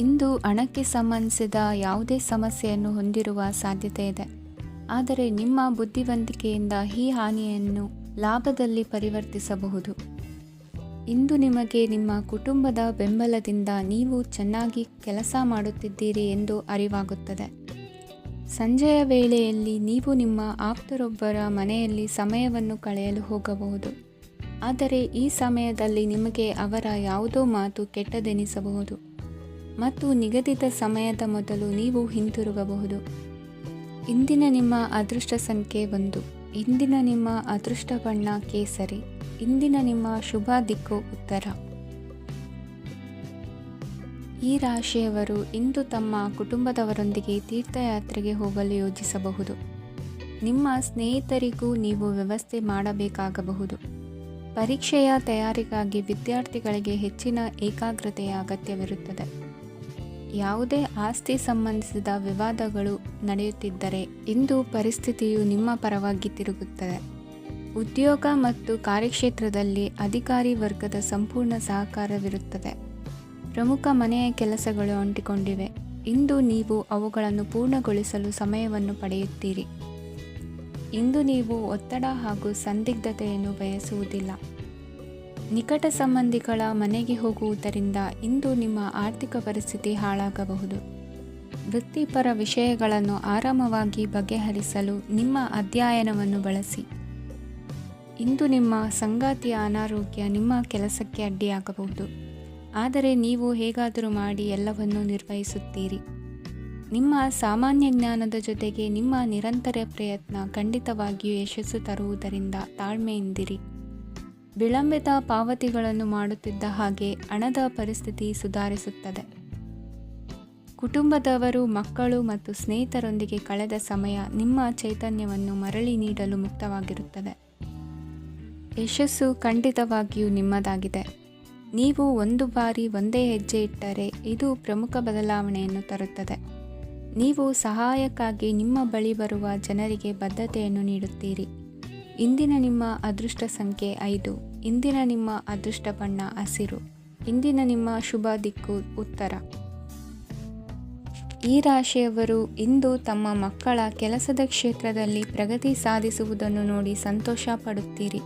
ಇಂದು ಹಣಕ್ಕೆ ಸಂಬಂಧಿಸಿದ ಯಾವುದೇ ಸಮಸ್ಯೆಯನ್ನು ಹೊಂದಿರುವ ಸಾಧ್ಯತೆ ಇದೆ, ಆದರೆ ನಿಮ್ಮ ಬುದ್ಧಿವಂತಿಕೆಯಿಂದ ಈ ಹಾನಿಯನ್ನು ಲಾಭದಲ್ಲಿ ಪರಿವರ್ತಿಸಬಹುದು. ಇಂದು ನಿಮಗೆ ನಿಮ್ಮ ಕುಟುಂಬದ ಬೆಂಬಲದಿಂದ ನೀವು ಚೆನ್ನಾಗಿ ಕೆಲಸ ಮಾಡುತ್ತಿದ್ದೀರಿ ಎಂದು ಅರಿವಾಗುತ್ತದೆ. ಸಂಜೆಯ ವೇಳೆಯಲ್ಲಿ ನೀವು ನಿಮ್ಮ ಆಪ್ತರೊಬ್ಬರ ಮನೆಯಲ್ಲಿ ಸಮಯವನ್ನು ಕಳೆಯಲು ಹೋಗಬಹುದು, ಆದರೆ ಈ ಸಮಯದಲ್ಲಿ ನಿಮಗೆ ಅವರ ಯಾವುದೋ ಮಾತು ಕೆಟ್ಟದೆನಿಸಬಹುದು ಮತ್ತು ನಿಗದಿತ ಸಮಯದ ಮೊದಲು ನೀವು ಹಿಂತಿರುಗಬಹುದು. ಇಂದಿನ ನಿಮ್ಮ ಅದೃಷ್ಟ ಸಂಖ್ಯೆ 1. ಇಂದಿನ ನಿಮ್ಮ ಅದೃಷ್ಟ ಬಣ್ಣ ಕೇಸರಿ. ಇಂದಿನ ನಿಮ್ಮ ಶುಭ ದಿಕ್ಕು ಉತ್ತರ. ಈ ರಾಶಿಯವರು ಇಂದು ತಮ್ಮ ಕುಟುಂಬದವರೊಂದಿಗೆ ತೀರ್ಥಯಾತ್ರೆಗೆ ಹೋಗಲು ಯೋಜಿಸಬಹುದು. ನಿಮ್ಮ ಸ್ನೇಹಿತರಿಗೂ ನೀವು ವ್ಯವಸ್ಥೆ ಮಾಡಬೇಕಾಗಬಹುದು. ಪರೀಕ್ಷೆಯ ತಯಾರಿಗಾಗಿ ವಿದ್ಯಾರ್ಥಿಗಳಿಗೆ ಹೆಚ್ಚಿನ ಏಕಾಗ್ರತೆಯ ಅಗತ್ಯವಿರುತ್ತದೆ. ಯಾವುದೇ ಆಸ್ತಿ ಸಂಬಂಧಿಸಿದ ವಿವಾದಗಳು ನಡೆಯುತ್ತಿದ್ದರೆ ಇಂದು ಪರಿಸ್ಥಿತಿಯು ನಿಮ್ಮ ಪರವಾಗಿ ತಿರುಗುತ್ತದೆ. ಉದ್ಯೋಗ ಮತ್ತು ಕಾರ್ಯಕ್ಷೇತ್ರದಲ್ಲಿ ಅಧಿಕಾರಿ ವರ್ಗದ ಸಂಪೂರ್ಣ ಸಹಕಾರವಿರುತ್ತದೆ. ಪ್ರಮುಖ ಮನೆಯ ಕೆಲಸಗಳು ಅಂಟಿಕೊಂಡಿವೆ. ಇಂದು ನೀವು ಅವುಗಳನ್ನು ಪೂರ್ಣಗೊಳಿಸಲು ಸಮಯವನ್ನು ಪಡೆಯುತ್ತೀರಿ. ಇಂದು ನೀವು ಒತ್ತಡ ಹಾಗೂ ಸಂದಿಗ್ಧತೆಯನ್ನು ಬಯಸುವುದಿಲ್ಲ. ನಿಕಟ ಸಂಬಂಧಿಗಳ ಮನೆಗೆ ಹೋಗುವುದರಿಂದ ಇಂದು ನಿಮ್ಮ ಆರ್ಥಿಕ ಪರಿಸ್ಥಿತಿ ಹಾಳಾಗಬಹುದು. ವೃತ್ತಿಪರ ವಿಷಯಗಳನ್ನು ಆರಾಮವಾಗಿ ಬಗೆಹರಿಸಲು ನಿಮ್ಮ ಅಧ್ಯಯನವನ್ನು ಬಳಸಿ. ಇಂದು ನಿಮ್ಮ ಸಂಗಾತಿಯ ಅನಾರೋಗ್ಯ ನಿಮ್ಮ ಕೆಲಸಕ್ಕೆ ಅಡ್ಡಿಯಾಗಬಹುದು. ಆದರೆ ನೀವು ಹೇಗಾದರೂ ಮಾಡಿ ಎಲ್ಲವನ್ನೂ ನಿರ್ವಹಿಸುತ್ತೀರಿ. ನಿಮ್ಮ ಸಾಮಾನ್ಯ ಜ್ಞಾನದ ಜೊತೆಗೆ ನಿಮ್ಮ ನಿರಂತರ ಪ್ರಯತ್ನ ಖಂಡಿತವಾಗಿಯೂ ಯಶಸ್ಸು ತರುವುದರಿಂದ ತಾಳ್ಮೆಯಿಂದಿರಿ. ವಿಳಂಬಿತ ಪಾವತಿಗಳನ್ನು ಮಾಡುತ್ತಿದ್ದ ಹಾಗೆ ಹಣದ ಪರಿಸ್ಥಿತಿ ಸುಧಾರಿಸುತ್ತದೆ. ಕುಟುಂಬದವರು, ಮಕ್ಕಳು ಮತ್ತು ಸ್ನೇಹಿತರೊಂದಿಗೆ ಕಳೆದ ಸಮಯ ನಿಮ್ಮ ಚೈತನ್ಯವನ್ನು ಮರಳಿ ನೀಡಲು ಮುಕ್ತವಾಗಿರುತ್ತದೆ. ಯಶಸ್ಸು ಖಂಡಿತವಾಗಿಯೂ ನಿಮ್ಮದಾಗಿದೆ. ನೀವು ಒಂದು ಬಾರಿ ಒಂದೇ ಹೆಜ್ಜೆ ಇಟ್ಟರೆ ಇದು ಪ್ರಮುಖ ಬದಲಾವಣೆಯನ್ನು ತರುತ್ತದೆ. ನೀವು ಸಹಾಯಕ್ಕಾಗಿ ನಿಮ್ಮ ಬಳಿ ಬರುವ ಜನರಿಗೆ ಬದ್ಧತೆಯನ್ನು ನೀಡುತ್ತೀರಿ. ಇಂದಿನ ನಿಮ್ಮ ಅದೃಷ್ಟ ಸಂಖ್ಯೆ 5. ಇಂದಿನ ನಿಮ್ಮ ಅದೃಷ್ಟ ಬಣ್ಣ ಹಸಿರು. ಇಂದಿನ ನಿಮ್ಮ ಶುಭ ದಿಕ್ಕು ಉತ್ತರ. ಈ ರಾಶಿಯವರು ಇಂದು ತಮ್ಮ ಮಕ್ಕಳ ಕೆಲಸದ ಕ್ಷೇತ್ರದಲ್ಲಿ ಪ್ರಗತಿ ಸಾಧಿಸುವುದನ್ನು ನೋಡಿ ಸಂತೋಷ ಪಡುತ್ತೀರಿ.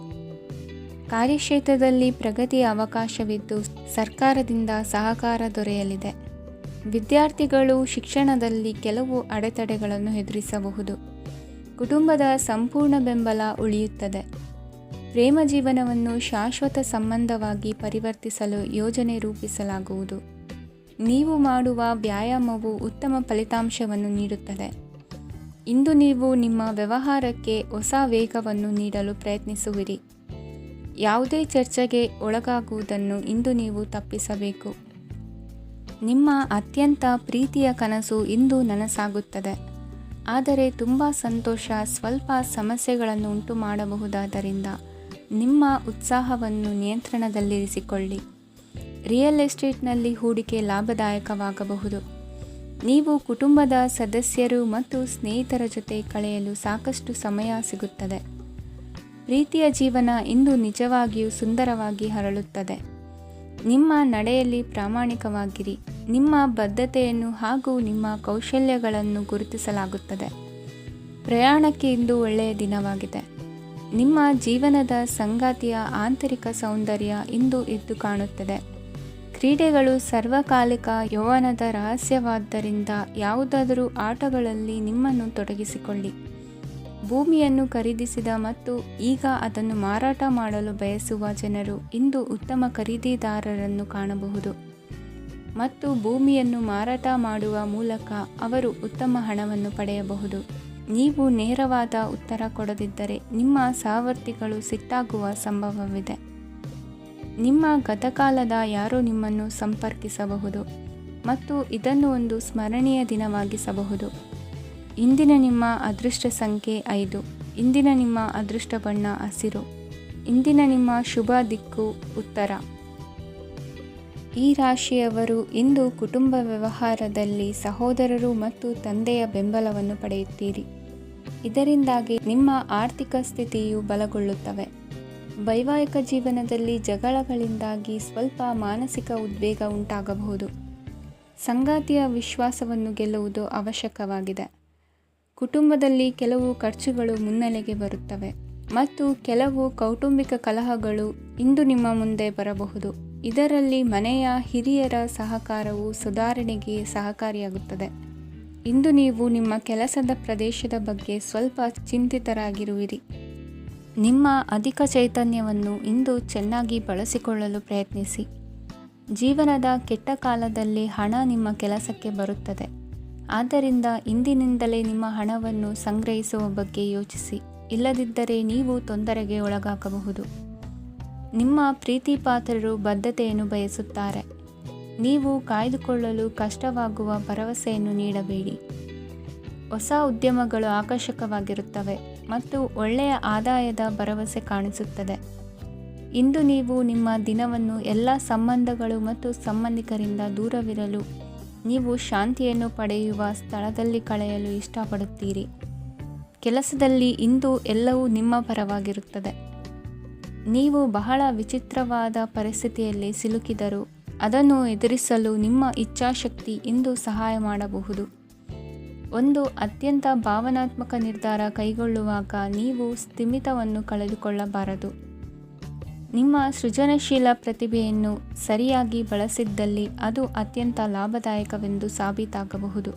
ಕಾರ್ಯಕ್ಷೇತ್ರದಲ್ಲಿ ಪ್ರಗತಿಯ ಅವಕಾಶವಿದ್ದು ಸರ್ಕಾರದಿಂದ ಸಹಕಾರ ದೊರೆಯಲಿದೆ. ವಿದ್ಯಾರ್ಥಿಗಳು ಶಿಕ್ಷಣದಲ್ಲಿ ಕೆಲವು ಅಡೆತಡೆಗಳನ್ನು ಎದುರಿಸಬಹುದು. ಕುಟುಂಬದ ಸಂಪೂರ್ಣ ಬೆಂಬಲ ಉಳಿಯುತ್ತದೆ. ಪ್ರೇಮ ಜೀವನವನ್ನು ಶಾಶ್ವತ ಸಂಬಂಧವಾಗಿ ಪರಿವರ್ತಿಸಲು ಯೋಜನೆ ರೂಪಿಸಲಾಗುವುದು. ನೀವು ಮಾಡುವ ವ್ಯಾಯಾಮವು ಉತ್ತಮ ಫಲಿತಾಂಶವನ್ನು ನೀಡುತ್ತದೆ. ಇಂದು ನೀವು ನಿಮ್ಮ ವ್ಯವಹಾರಕ್ಕೆ ಹೊಸ ವೇಗವನ್ನು ನೀಡಲು ಪ್ರಯತ್ನಿಸುವಿರಿ. ಯಾವುದೇ ಚರ್ಚೆಗೆ ಒಳಗಾಗುವುದನ್ನು ಇಂದು ನೀವು ತಪ್ಪಿಸಬೇಕು. ನಿಮ್ಮ ಅತ್ಯಂತ ಪ್ರೀತಿಯ ಕನಸು ಇಂದು ನನಸಾಗುತ್ತದೆ. ಆದರೆ ತುಂಬ ಸಂತೋಷ ಸ್ವಲ್ಪ ಸಮಸ್ಯೆಗಳನ್ನು ಉಂಟು ಮಾಡಬಹುದಾದ್ದರಿಂದ ನಿಮ್ಮ ಉತ್ಸಾಹವನ್ನು ನಿಯಂತ್ರಣದಲ್ಲಿರಿಸಿಕೊಳ್ಳಿ. ರಿಯಲ್ ಎಸ್ಟೇಟ್ನಲ್ಲಿ ಹೂಡಿಕೆ ಲಾಭದಾಯಕವಾಗಬಹುದು. ನೀವು ಕುಟುಂಬದ ಸದಸ್ಯರು ಮತ್ತು ಸ್ನೇಹಿತರ ಜೊತೆ ಕಳೆಯಲು ಸಾಕಷ್ಟು ಸಮಯ ಸಿಗುತ್ತದೆ. ಪ್ರೀತಿಯ ಜೀವನ ಇಂದು ನಿಜವಾಗಿಯೂ ಸುಂದರವಾಗಿ ಹರಳುತ್ತದೆ. ನಿಮ್ಮ ನಡೆಯಲ್ಲಿ ಪ್ರಾಮಾಣಿಕವಾಗಿರಿ. ನಿಮ್ಮ ಬದ್ಧತೆಯನ್ನು ಹಾಗೂ ನಿಮ್ಮ ಕೌಶಲ್ಯಗಳನ್ನು ಗುರುತಿಸಲಾಗುತ್ತದೆ. ಪ್ರಯಾಣಕ್ಕೆ ಇಂದು ಒಳ್ಳೆಯ ದಿನವಾಗಿದೆ. ನಿಮ್ಮ ಜೀವನದ ಸಂಗಾತಿಯ ಆಂತರಿಕ ಸೌಂದರ್ಯ ಇಂದು ಎದ್ದು ಕಾಣುತ್ತದೆ. ಕ್ರೀಡೆಗಳು ಸರ್ವಕಾಲಿಕ ಯೌವನದ ರಹಸ್ಯವಾದ್ದರಿಂದ ಯಾವುದಾದರೂ ಆಟಗಳಲ್ಲಿ ನಿಮ್ಮನ್ನು ತೊಡಗಿಸಿಕೊಳ್ಳಿ. ಭೂಮಿಯನ್ನು ಖರೀದಿಸಿದ ಮತ್ತು ಈಗ ಅದನ್ನು ಮಾರಾಟ ಮಾಡಲು ಬಯಸುವ ಜನರು ಇಂದು ಉತ್ತಮ ಖರೀದಿದಾರರನ್ನು ಕಾಣಬಹುದು ಮತ್ತು ಭೂಮಿಯನ್ನು ಮಾರಾಟ ಮಾಡುವ ಮೂಲಕ ಅವರು ಉತ್ತಮ ಹಣವನ್ನು ಪಡೆಯಬಹುದು. ನೀವು ನೇರವಾದ ಉತ್ತರ ಕೊಡದಿದ್ದರೆ ನಿಮ್ಮ ಸಹವರ್ತಿಗಳು ಸಿಟ್ಟಾಗುವ ಸಂಭವವಿದೆ. ನಿಮ್ಮ ಗತಕಾಲದ ಯಾರೋ ನಿಮ್ಮನ್ನು ಸಂಪರ್ಕಿಸಬಹುದು ಮತ್ತು ಇದನ್ನು ಒಂದು ಸ್ಮರಣೀಯ ದಿನವಾಗಿಸಬಹುದು. ಇಂದಿನ ನಿಮ್ಮ ಅದೃಷ್ಟ ಸಂಖ್ಯೆ 5. ಇಂದಿನ ನಿಮ್ಮ ಅದೃಷ್ಟ ಬಣ್ಣ ಹಸಿರು. ಇಂದಿನ ನಿಮ್ಮ ಶುಭ ದಿಕ್ಕು ಉತ್ತರ. ಈ ರಾಶಿಯವರು ಇಂದು ಕುಟುಂಬ ವ್ಯವಹಾರದಲ್ಲಿ ಸಹೋದರರು ಮತ್ತು ತಂದೆಯ ಬೆಂಬಲವನ್ನು ಪಡೆಯುತ್ತೀರಿ. ಇದರಿಂದಾಗಿ ನಿಮ್ಮ ಆರ್ಥಿಕ ಸ್ಥಿತಿಯು ಬಲಗೊಳ್ಳುತ್ತವೆ. ವೈವಾಹಿಕ ಜೀವನದಲ್ಲಿ ಜಗಳಗಳಿಂದಾಗಿ ಸ್ವಲ್ಪ ಮಾನಸಿಕ ಉದ್ವೇಗ ಉಂಟಾಗಬಹುದು. ಸಂಗಾತಿಯ ವಿಶ್ವಾಸವನ್ನು ಗೆಲ್ಲುವುದು ಅವಶ್ಯಕವಾಗಿದೆ. ಕುಟುಂಬದಲ್ಲಿ ಕೆಲವು ಖರ್ಚುಗಳು ಮುನ್ನೆಲೆಗೆ ಬರುತ್ತವೆ ಮತ್ತು ಕೆಲವು ಕೌಟುಂಬಿಕ ಕಲಹಗಳು ಇಂದು ನಿಮ್ಮ ಮುಂದೆ ಬರಬಹುದು. ಇದರಲ್ಲಿ ಮನೆಯ ಹಿರಿಯರ ಸಹಕಾರವು ಸುಧಾರಣೆಗೆ ಸಹಕಾರಿಯಾಗುತ್ತದೆ. ಇಂದು ನೀವು ನಿಮ್ಮ ಕೆಲಸದ ಪ್ರದೇಶದ ಬಗ್ಗೆ ಸ್ವಲ್ಪ ಚಿಂತಿತರಾಗಿರುವಿರಿ. ನಿಮ್ಮ ಅಧಿಕ ಚೈತನ್ಯವನ್ನು ಇಂದು ಚೆನ್ನಾಗಿ ಬಳಸಿಕೊಳ್ಳಲು ಪ್ರಯತ್ನಿಸಿ. ಜೀವನದ ಕೆಟ್ಟ ಕಾಲದಲ್ಲಿ ಹಣ ನಿಮ್ಮ ಕೆಲಸಕ್ಕೆ ಬರುತ್ತದೆ. ಆದ್ದರಿಂದ ಇಂದಿನಿಂದಲೇ ನಿಮ್ಮ ಹಣವನ್ನು ಸಂಗ್ರಹಿಸುವ ಬಗ್ಗೆ ಯೋಚಿಸಿ. ಇಲ್ಲದಿದ್ದರೆ ನೀವು ತೊಂದರೆಗೆ ಒಳಗಾಗಬಹುದು. ನಿಮ್ಮ ಪ್ರೀತಿ ಪಾತ್ರರು ಬದ್ಧತೆಯನ್ನು ಬಯಸುತ್ತಾರೆ. ನೀವು ಕಾಯ್ದುಕೊಳ್ಳಲು ಕಷ್ಟವಾಗುವ ಭರವಸೆಯನ್ನು ನೀಡಬೇಡಿ. ಹೊಸ ಉದ್ಯಮಗಳು ಆಕರ್ಷಕವಾಗಿರುತ್ತವೆ ಮತ್ತು ಒಳ್ಳೆಯ ಆದಾಯದ ಭರವಸೆ ಕಾಣಿಸುತ್ತದೆ. ಇಂದು ನೀವು ನಿಮ್ಮ ದಿನವನ್ನು ಎಲ್ಲ ಸಂಬಂಧಗಳು ಮತ್ತು ಸಂಬಂಧಿಕರಿಂದ ದೂರವಿರಲು ನೀವು ಶಾಂತಿಯನ್ನು ಪಡೆಯುವ ಸ್ಥಳದಲ್ಲಿ ಕಳೆಯಲು ಇಷ್ಟಪಡುತ್ತೀರಿ. ಕೆಲಸದಲ್ಲಿ ಇಂದು ಎಲ್ಲವೂ ನಿಮ್ಮ ಪರವಾಗಿರುತ್ತದೆ. ನೀವು ಬಹಳ ವಿಚಿತ್ರವಾದ ಪರಿಸ್ಥಿತಿಯಲ್ಲಿ ಸಿಲುಕಿದರೂ ಅದನ್ನು ಎದುರಿಸಲು ನಿಮ್ಮ ಇಚ್ಛಾಶಕ್ತಿ ಇಂದು ಸಹಾಯ ಮಾಡಬಹುದು. ಒಂದು ಅತ್ಯಂತ ಭಾವನಾತ್ಮಕ ನಿರ್ಧಾರ ಕೈಗೊಳ್ಳುವಾಗ ನೀವು ಸ್ಥಿಮಿತವನ್ನು ಕಳೆದುಕೊಳ್ಳಬಾರದು. ನಿಮ್ಮ ಸೃಜನಶೀಲ ಪ್ರತಿಭೆಯನ್ನು ಸರಿಯಾಗಿ ಬಳಸಿದ್ದಲ್ಲಿ ಅದು ಅತ್ಯಂತ ಲಾಭದಾಯಕವೆಂದು ಸಾಬೀತಾಗಬಹುದು.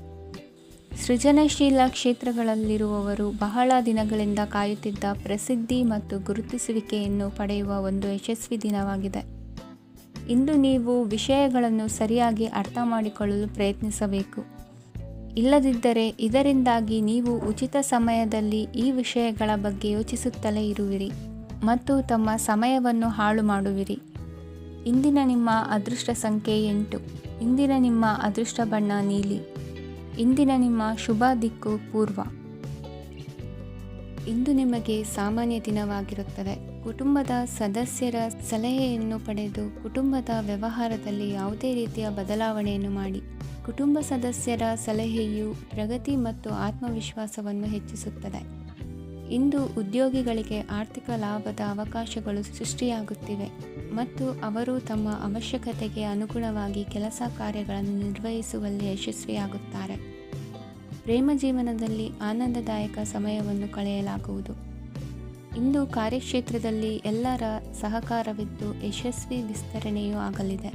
ಸೃಜನಶೀಲ ಕ್ಷೇತ್ರಗಳಲ್ಲಿರುವವರು ಬಹಳ ದಿನಗಳಿಂದ ಕಾಯುತ್ತಿದ್ದ ಪ್ರಸಿದ್ಧಿ ಮತ್ತು ಗುರುತಿಸುವಿಕೆಯನ್ನು ಪಡೆಯುವ ಒಂದು ಯಶಸ್ವಿ ದಿನವಾಗಿದೆ. ಇಂದು ನೀವು ವಿಷಯಗಳನ್ನು ಸರಿಯಾಗಿ ಅರ್ಥ ಮಾಡಿಕೊಳ್ಳಲು ಪ್ರಯತ್ನಿಸಬೇಕು. ಇಲ್ಲದಿದ್ದರೆ ಇದರಿಂದಾಗಿ ನೀವು ಉಚಿತ ಸಮಯದಲ್ಲಿ ಈ ವಿಷಯಗಳ ಬಗ್ಗೆ ಯೋಚಿಸುತ್ತಲೇ ಇರುವಿರಿ ಮತ್ತು ತಮ್ಮ ಸಮಯವನ್ನು ಹಾಳು ಮಾಡುವಿರಿ. ಇಂದಿನ ನಿಮ್ಮ ಅದೃಷ್ಟ ಸಂಖ್ಯೆ 8. ಇಂದಿನ ನಿಮ್ಮ ಅದೃಷ್ಟ ಬಣ್ಣ ನೀಲಿ. ಇಂದಿನ ನಿಮ್ಮ ಶುಭ ದಿಕ್ಕು ಪೂರ್ವ. ಇಂದು ನಿಮಗೆ ಸಾಮಾನ್ಯ ದಿನವಾಗಿರುತ್ತದೆ. ಕುಟುಂಬದ ಸದಸ್ಯರ ಸಲಹೆಯನ್ನು ಪಡೆದು ಕುಟುಂಬದ ವ್ಯವಹಾರದಲ್ಲಿ ಯಾವುದೇ ರೀತಿಯ ಬದಲಾವಣೆಯನ್ನು ಮಾಡಿ. ಕುಟುಂಬ ಸದಸ್ಯರ ಸಲಹೆಯು ಪ್ರಗತಿ ಮತ್ತು ಆತ್ಮವಿಶ್ವಾಸವನ್ನು ಹೆಚ್ಚಿಸುತ್ತದೆ. ಇಂದು ಉದ್ಯೋಗಿಗಳಿಗೆ ಆರ್ಥಿಕ ಲಾಭದ ಅವಕಾಶಗಳು ಸೃಷ್ಟಿಯಾಗುತ್ತಿವೆ ಮತ್ತು ಅವರು ತಮ್ಮ ಅವಶ್ಯಕತೆಗೆ ಅನುಗುಣವಾಗಿ ಕೆಲಸ ಕಾರ್ಯಗಳನ್ನು ನಿರ್ವಹಿಸುವಲ್ಲಿ ಯಶಸ್ವಿಯಾಗುತ್ತಾರೆ. ಪ್ರೇಮ ಜೀವನದಲ್ಲಿ ಆನಂದದಾಯಕ ಸಮಯವನ್ನು ಕಳೆಯಲಾಗುವುದು. ಇಂದು ಕಾರ್ಯಕ್ಷೇತ್ರದಲ್ಲಿ ಎಲ್ಲರ ಸಹಕಾರವಿದ್ದು ಯಶಸ್ವಿ ವಿಸ್ತರಣೆಯೂ ಆಗಲಿದೆ.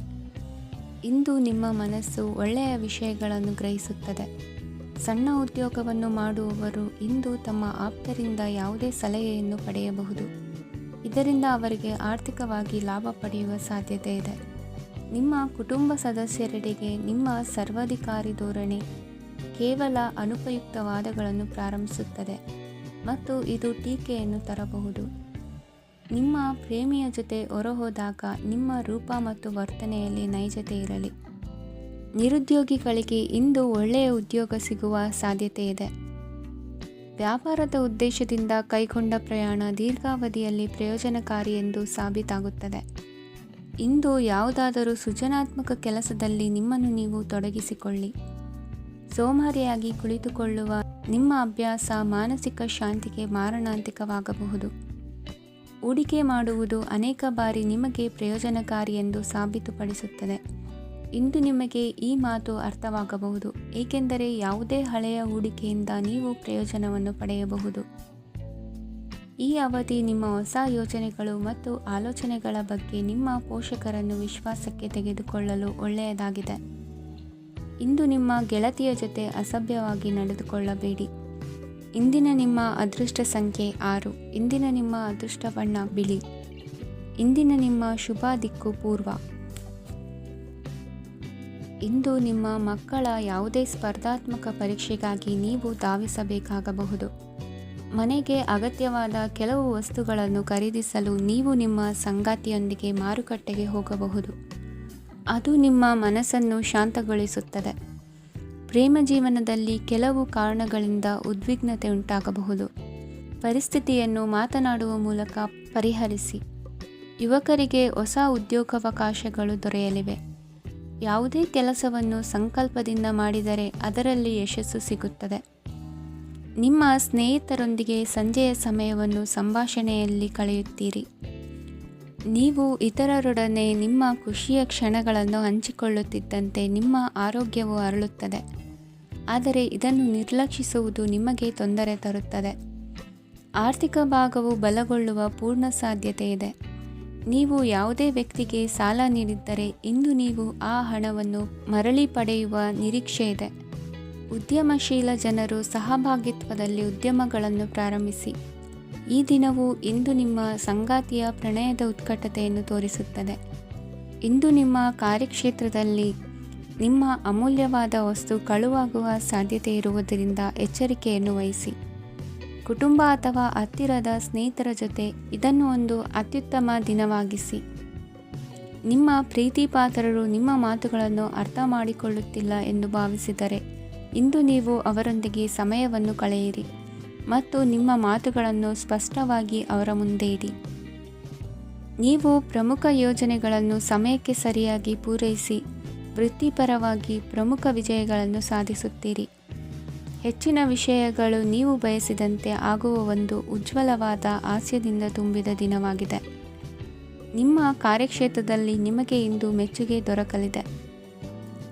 ಇಂದು ನಿಮ್ಮ ಮನಸ್ಸು ಒಳ್ಳೆಯ ವಿಷಯಗಳನ್ನು ಗ್ರಹಿಸುತ್ತದೆ. ಸಣ್ಣ ಉದ್ಯೋಗವನ್ನು ಮಾಡುವವರು ಇಂದು ತಮ್ಮ ಆಪ್ತರಿಂದ ಯಾವುದೇ ಸಲಹೆಯನ್ನು ಪಡೆಯಬಹುದು. ಇದರಿಂದ ಅವರಿಗೆ ಆರ್ಥಿಕವಾಗಿ ಲಾಭ ಪಡೆಯುವ ಸಾಧ್ಯತೆ ಇದೆ. ನಿಮ್ಮ ಕುಟುಂಬ ಸದಸ್ಯರೆಡೆಗೆ ನಿಮ್ಮ ಸರ್ವಾಧಿಕಾರಿ ಧೋರಣೆ ಕೇವಲ ಅನುಪಯುಕ್ತ ವಾದಗಳನ್ನು ಪ್ರಾರಂಭಿಸುತ್ತದೆ ಮತ್ತು ಇದು ಟೀಕೆಯನ್ನು ತರಬಹುದು. ನಿಮ್ಮ ಪ್ರೇಮಿಯ ಜೊತೆ ಹೊರಹೋದಾಗ ನಿಮ್ಮ ರೂಪ ಮತ್ತು ವರ್ತನೆಯಲ್ಲಿ ನೈಜತೆ ಇರಲಿ. ನಿರುದ್ಯೋಗಿಗಳಿಗೆ ಇಂದು ಒಳ್ಳೆಯ ಉದ್ಯೋಗ ಸಿಗುವ ಸಾಧ್ಯತೆ ಇದೆ. ವ್ಯಾಪಾರದ ಉದ್ದೇಶದಿಂದ ಕೈಗೊಂಡ ಪ್ರಯಾಣ ದೀರ್ಘಾವಧಿಯಲ್ಲಿ ಪ್ರಯೋಜನಕಾರಿ ಎಂದು ಸಾಬೀತಾಗುತ್ತದೆ. ಇಂದು ಯಾವುದಾದರೂ ಸೃಜನಾತ್ಮಕ ಕೆಲಸದಲ್ಲಿ ನಿಮ್ಮನ್ನು ನೀವು ತೊಡಗಿಸಿಕೊಳ್ಳಿ. ಸೋಮಾರಿಯಾಗಿ ಕುಳಿತುಕೊಳ್ಳುವ ನಿಮ್ಮ ಅಭ್ಯಾಸ ಮಾನಸಿಕ ಶಾಂತಿಗೆ ಮಾರಣಾಂತಿಕವಾಗಬಹುದು. ಹೂಡಿಕೆ ಮಾಡುವುದು ಅನೇಕ ಬಾರಿ ನಿಮಗೆ ಪ್ರಯೋಜನಕಾರಿ ಎಂದು ಸಾಬೀತುಪಡಿಸುತ್ತದೆ. ಇಂದು ನಿಮಗೆ ಈ ಮಾತು ಅರ್ಥವಾಗಬಹುದು, ಏಕೆಂದರೆ ಯಾವುದೇ ಹಳೆಯ ಹೂಡಿಕೆಯಿಂದ ನೀವು ಪ್ರಯೋಜನವನ್ನು ಪಡೆಯಬಹುದು. ಈ ಅವಧಿ ನಿಮ್ಮ ಹೊಸ ಯೋಜನೆಗಳು ಮತ್ತು ಆಲೋಚನೆಗಳ ಬಗ್ಗೆ ನಿಮ್ಮ ಪೋಷಕರನ್ನು ವಿಶ್ವಾಸಕ್ಕೆ ತೆಗೆದುಕೊಳ್ಳಲು ಒಳ್ಳೆಯದಾಗಿದೆ. ಇಂದು ನಿಮ್ಮ ಗೆಳತಿಯ ಜೊತೆ ಅಸಭ್ಯವಾಗಿ ನಡೆದುಕೊಳ್ಳಬೇಡಿ. ಇಂದಿನ ನಿಮ್ಮ ಅದೃಷ್ಟ ಸಂಖ್ಯೆ 6. ಇಂದಿನ ನಿಮ್ಮ ಅದೃಷ್ಟ ಬಣ್ಣ ಬಿಳಿ. ಇಂದಿನ ನಿಮ್ಮ ಶುಭ ದಿಕ್ಕು ಪೂರ್ವ. ಇಂದು ನಿಮ್ಮ ಮಕ್ಕಳ ಯಾವುದೇ ಸ್ಪರ್ಧಾತ್ಮಕ ಪರೀಕ್ಷೆಗಾಗಿ ನೀವು ಧಾವಿಸಬೇಕಾಗಬಹುದು. ಮನೆಗೆ ಅಗತ್ಯವಾದ ಕೆಲವು ವಸ್ತುಗಳನ್ನು ಖರೀದಿಸಲು ನೀವು ನಿಮ್ಮ ಸಂಗಾತಿಯೊಂದಿಗೆ ಮಾರುಕಟ್ಟೆಗೆ ಹೋಗಬಹುದು. ಅದು ನಿಮ್ಮ ಮನಸ್ಸನ್ನು ಶಾಂತಗೊಳಿಸುತ್ತದೆ. ಪ್ರೇಮ ಜೀವನದಲ್ಲಿ ಕೆಲವು ಕಾರಣಗಳಿಂದ ಉದ್ವಿಗ್ನತೆ ಉಂಟಾಗಬಹುದು. ಪರಿಸ್ಥಿತಿಯನ್ನು ಮಾತನಾಡುವ ಮೂಲಕ ಪರಿಹರಿಸಿ. ಯುವಕರಿಗೆ ಹೊಸ ಉದ್ಯೋಗಾವಕಾಶಗಳು ದೊರೆಯಲಿವೆ. ಯಾವುದೇ ಕೆಲಸವನ್ನು ಸಂಕಲ್ಪದಿಂದ ಮಾಡಿದರೆ ಅದರಲ್ಲಿ ಯಶಸ್ಸು ಸಿಗುತ್ತದೆ. ನಿಮ್ಮ ಸ್ನೇಹಿತರೊಂದಿಗೆ ಸಂಜೆಯ ಸಮಯವನ್ನು ಸಂಭಾಷಣೆಯಲ್ಲಿ ಕಳೆಯುತ್ತೀರಿ. ನೀವು ಇತರರೊಡನೆ ನಿಮ್ಮ ಖುಷಿಯ ಕ್ಷಣಗಳನ್ನು ಹಂಚಿಕೊಳ್ಳುತ್ತಿದ್ದಂತೆ ನಿಮ್ಮ ಆರೋಗ್ಯವು ಅರಳುತ್ತದೆ. ಆದರೆ ಇದನ್ನು ನಿರ್ಲಕ್ಷಿಸುವುದು ನಿಮಗೆ ತೊಂದರೆ ತರುತ್ತದೆ. ಆರ್ಥಿಕ ಭಾಗವು ಬಲಗೊಳ್ಳುವ ಪೂರ್ಣ ಸಾಧ್ಯತೆ ಇದೆ. ನೀವು ಯಾವುದೇ ವ್ಯಕ್ತಿಗೆ ಸಾಲ ನೀಡಿದ್ದರೆ ಇಂದು ನೀವು ಆ ಹಣವನ್ನು ಮರಳಿ ಪಡೆಯುವ ನಿರೀಕ್ಷೆ ಇದೆ. ಉದ್ಯಮಶೀಲ ಜನರು ಸಹಭಾಗಿತ್ವದಲ್ಲಿ ಉದ್ಯಮಗಳನ್ನು ಪ್ರಾರಂಭಿಸಿ. ಈ ದಿನವು ಇಂದು ನಿಮ್ಮ ಸಂಗಾತಿಯ ಪ್ರಣಯದ ಉತ್ಕಟತೆಯನ್ನು ತೋರಿಸುತ್ತದೆ. ಇಂದು ನಿಮ್ಮ ಕಾರ್ಯಕ್ಷೇತ್ರದಲ್ಲಿ ನಿಮ್ಮ ಅಮೂಲ್ಯವಾದ ವಸ್ತು ಕಳುವಾಗುವ ಸಾಧ್ಯತೆ ಇರುವುದರಿಂದ ಎಚ್ಚರಿಕೆಯನ್ನು ವಹಿಸಿ. ಕುಟುಂಬ ಅಥವಾ ಹತ್ತಿರದ ಸ್ನೇಹಿತರ ಜೊತೆ ಇದನ್ನು ಒಂದು ಅತ್ಯುತ್ತಮ ದಿನವಾಗಿಸಿ. ನಿಮ್ಮ ಪ್ರೀತಿಪಾತ್ರರು ನಿಮ್ಮ ಮಾತುಗಳನ್ನು ಅರ್ಥ ಮಾಡಿಕೊಳ್ಳುತ್ತಿಲ್ಲ ಎಂದು ಭಾವಿಸಿದರೆ ಇಂದು ನೀವು ಅವರೊಂದಿಗೆ ಸಮಯವನ್ನು ಕಳೆಯಿರಿ ಮತ್ತು ನಿಮ್ಮ ಮಾತುಗಳನ್ನು ಸ್ಪಷ್ಟವಾಗಿ ಅವರ ಮುಂದೆ ಇಡಿ. ನೀವು ಪ್ರಮುಖ ಯೋಜನೆಗಳನ್ನು ಸಮಯಕ್ಕೆ ಸರಿಯಾಗಿ ಪೂರೈಸಿ ವೃತ್ತಿಪರವಾಗಿ ಪ್ರಮುಖ ವಿಜಯಗಳನ್ನು ಸಾಧಿಸುತ್ತೀರಿ. ಹೆಚ್ಚಿನ ವಿಷಯಗಳು ನೀವು ಬಯಸಿದಂತೆ ಆಗುವ ಒಂದು ಉಜ್ವಲವಾದ ಹಾಸ್ಯದಿಂದ ತುಂಬಿದ ದಿನವಾಗಿದೆ. ನಿಮ್ಮ ಕಾರ್ಯಕ್ಷೇತ್ರದಲ್ಲಿ ನಿಮಗೆ ಇಂದು ಮೆಚ್ಚುಗೆ ದೊರಕಲಿದೆ.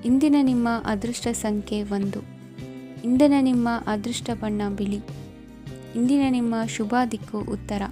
ಇಂದಿನ ನಿಮ್ಮ ಅದೃಷ್ಟ ಸಂಖ್ಯೆ 1. ಇಂದಿನ ನಿಮ್ಮ ಅದೃಷ್ಟ ಬಣ್ಣ ಬಿಳಿ. ಇಂದಿನ ನಿಮ್ಮ ಶುಭ ದಿಕ್ಕು ಉತ್ತರ.